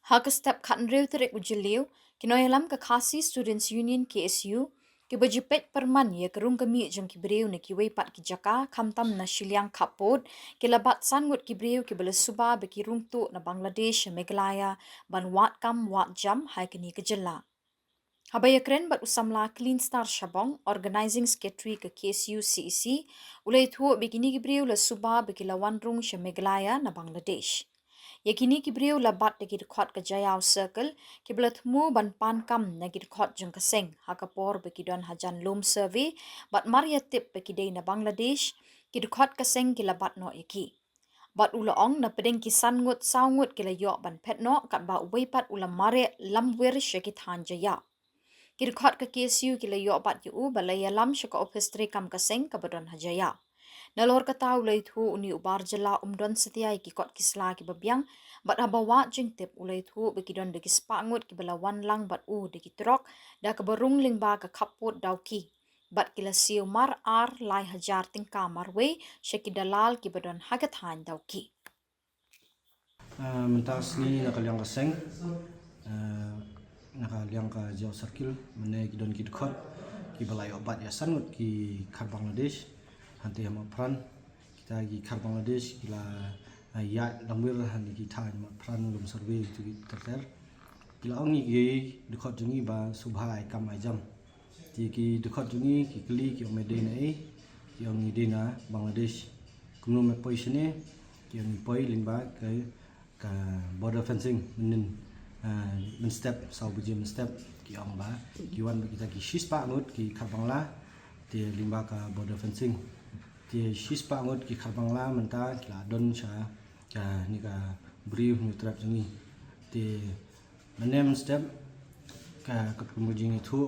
Haka step katan rew terik ujeliu, kinoyalam ka Khasi Students Union KSU, ki bajipet perman ya kerung kami jeng ki brew ne ki weipat ki jaka kamtam na shiliang kapod, ki labat sangut ki brew ki suba be ki rung tu na Bangladesh Meghalaya ban wat kam wat jam hai kini ke jela. Habaya keren bat usamla Clean Star Shabong, Organizing Secretary ke KSU CEC, ulai thuo bikini ki brew suba be ki lawan rung Meghalaya na Bangladesh. Yakini kibriu labat de kidkhot ke Jayau Circle, kiblat mu ban pan kam na kidkhot jeng keseng, hakapor bekidon hajan loam survey, bat maria tip bekidei na Bangladesh, kidkhot keseng kilabat no yaki. Bat ula ong na pedeng kisan ngut saungut kila yok ban pet no kat ba weipat ula mare lamwir syakit han jaya. Kidkhot ke KSU kila yok bat yu balaya lam syaka opestri kam keseng kabadon hajaya. Nalor kata ulai thu uni ubar jela umdon setia ki kot kisla ki babiang bat habawa jingtip ulai thu bekidon de kispangut ki balawan lang bat de kitrok da keberung lingba ke kaput dauki bat kila siu mar ar lai hajar tingka marwe syaki dalal ki badon hagat han dauki. Mentas ni nakaliang kaseng nakaliang ka Jauh Circle mene kidon kidkhot ki balai obat ya sangut ki khar Bangladesh hanti hama pran kita ki khar Bangladesh kila ya lamwir hani ki than ma pran lum survey tu ki terter kila ongi ki dikhot jungi ba subhai kam ajam ti ki dikhot jungi ki kli ki medina ki ongi dina Bangladesh kunu me poisine ki ongi poi lingba ka border fencing men step sau buji men step ki ong ba ki wan kita ki shispa ngut ki kharbangla ti limba ka border fencing ti shispa ngut ki kharbangla menta la don cha ka ni ka brief ni trap ni ti menem step ka buji ni thu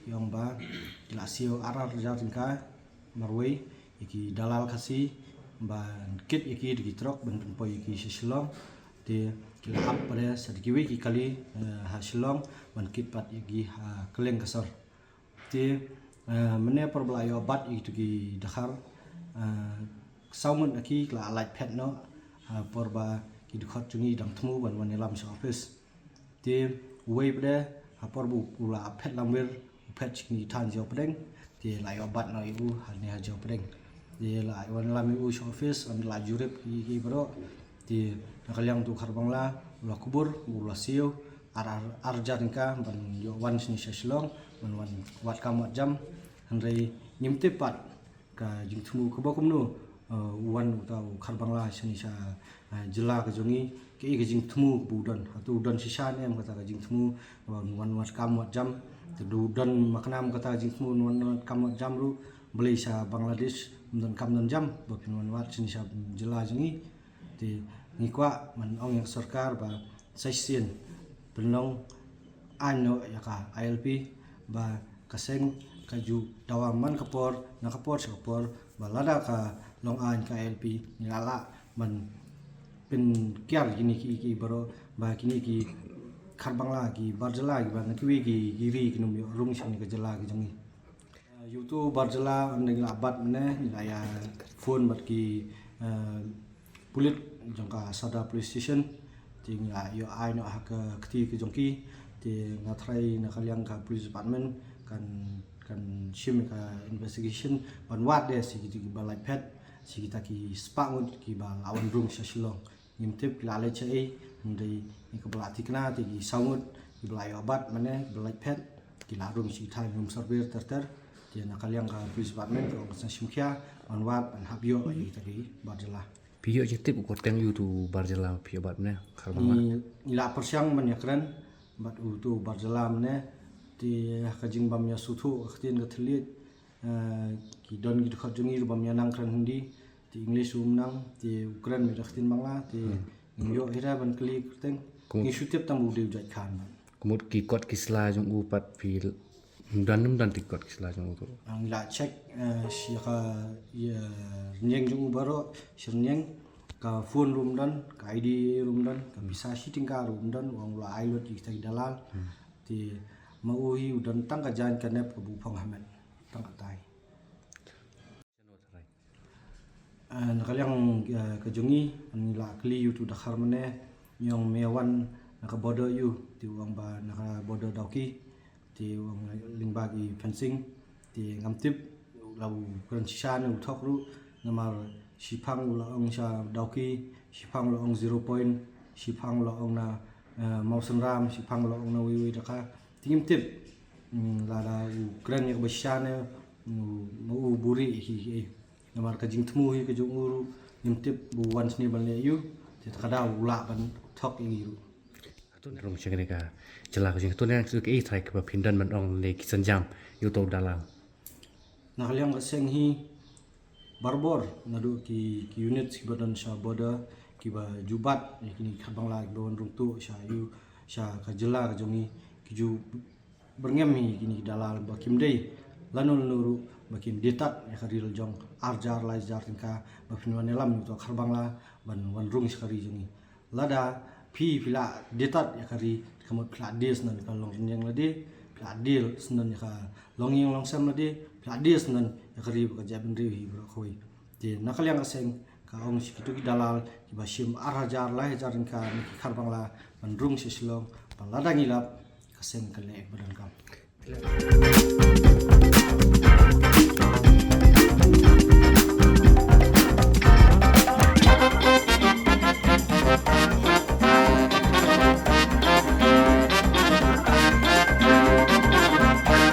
ki ong ba la sio arar jatingka marwei ki dalal khasi ba kit ki di trok ben poi ki shislong ti kila hap pada sedkiwi ki kali ha shillong ban kit pat gi ha keleng kasar ti mene perbelayo bat itu ki dakhar saumun aki kla light pet no porba ki dikhot chungi dang thmu ban wan lam sa office ti wei pada ha porbu pula pet lamwer pet chini than jo preng ti layo bat no ibu ha ne ha jo preng ti la wan lam ibu sa office on la jurep ki bro ti nakaliang tu kharbangla ula kubur ula siu ar jaringka ban yo wan sini shaslong ban wan wat kam wat jam handai nyimte pat ka jingthmu kubo kumnu wan utau kharbangla sini sa jela ka jongi ke jingthmu budon atu udon sisa ne am kata ka jingthmu wan wat kam wat jam tu udon maknam kata jingthmu wan kam wat jam ru beli sa Bangladesh dan kam dan jam bakin wan wat sini sa jela jongi ti ngikwa man ong yang sarkar ba saisien penong ano ya ka ILP ba kaseng kaju dawaman kapor na kapor sapor balada ka long an ka ILP nilala man pen kyar kini ki baro ba kini ki kharbangla ki barjala ki ba nakwi ki giri kinum rung sini ka jala ki jangi youtube barjala andeng labat mene ya phone bat ki pulit jangka sada police station ting yo ai no ha ka kti ke jongki ti ngatrai na kaliang ka police department kan shim ka investigation ban wat de si ki balai pet si kita ki spangut ki ba lawan room shasilong nimtip la le chei ndai ni ka belati kena ti ki saungut ki balai obat mane balai pet ki la room si thai room survey terter ti na kaliang ka police department ko sa shimkhia ban wat ban habyo ai ta ki badala Pio jetip ukot teng YouTube barjala pio bat ne kharbama ila persiang man yakran bat utu barjala mane ti kajing bam ya suthu khtin gathlit ki don gi khajungi bam ya nang kran hindi ti english nang ti ukran mi khtin bangla ti yo hira ban kli teng ni shutep tam u de jai khan kumut ki kot kisla jong upat fil dan ti kot kisla jong utu ang la check si ka ya nyeng jong baro sirnyeng ka phone room dan ka id room dan ka bisa sitting ka room dan wang la ailot di tai dalal ti mauhi udan tang ka jan ka nep bu phang hamet tang ka tai nakaliang ka jongi an la kli yu tu dakhar mane nyong mewan naka border yu ti uang ba naka border dauki ti uang lingbagi fencing ti ngamtip lau kran shan u thokru namar sipang ulang sha dauki sipang ulang 0 point sipang ulang na mausan ram sipang ulang na wiwi daka tingim tip lada u kran yak basyane mau buri hi namar kajing temu hi kajung uru ngimtip bu once ni balne yu ti takada ula ban thok yu rong cheng ka jela ko jing tu ne su ke thai ka phindan man ong le kisan jam yu to dalang nakaliang kaseng hi barbor nadu ki unit ki badan sha border ki ba jubat kini khabang la don rung tu sha yu sha ka jela ka jongi ki ju berngem hi kini dalal ba kimdei lanul nuru bakin detak ya karil jong arjar lai jar tingka ba finwan elam to kharbang la ban wan rung sekari jongi lada pila detat ya kari kamot pila des nan ka long yang lade pila deal snan ya ka long yang long sam lade pila des nan ya kari ba jabin rewi bro khoi je nakaliang aseng ka ong sikitu ki dalal ki basim arjar lai jar tingka ki kharbang la ban rung sislong palada ngilap kaseng kale badan kam